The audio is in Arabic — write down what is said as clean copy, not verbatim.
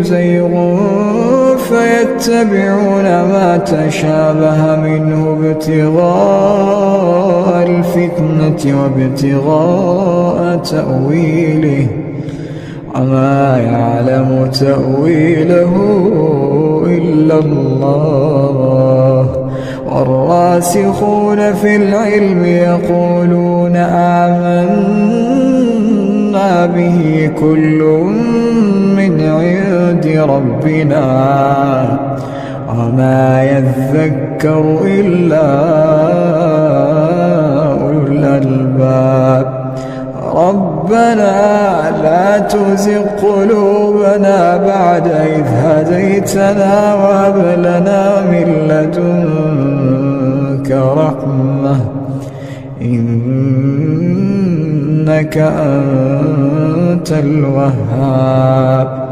زيغ فيتبعون ما تشابه منه ابتغاء الفتنة وابتغاء تأويله وما يعلم تأويله إلا الله والراسخون في العلم يقولون آمنا به كل من عند ربنا وما يذكر إلا أولو الألباب ربنا لا تزغ قلوبنا بعد إذ هديتنا وهب لنا من لدنك رحمة إنك أنت الوهاب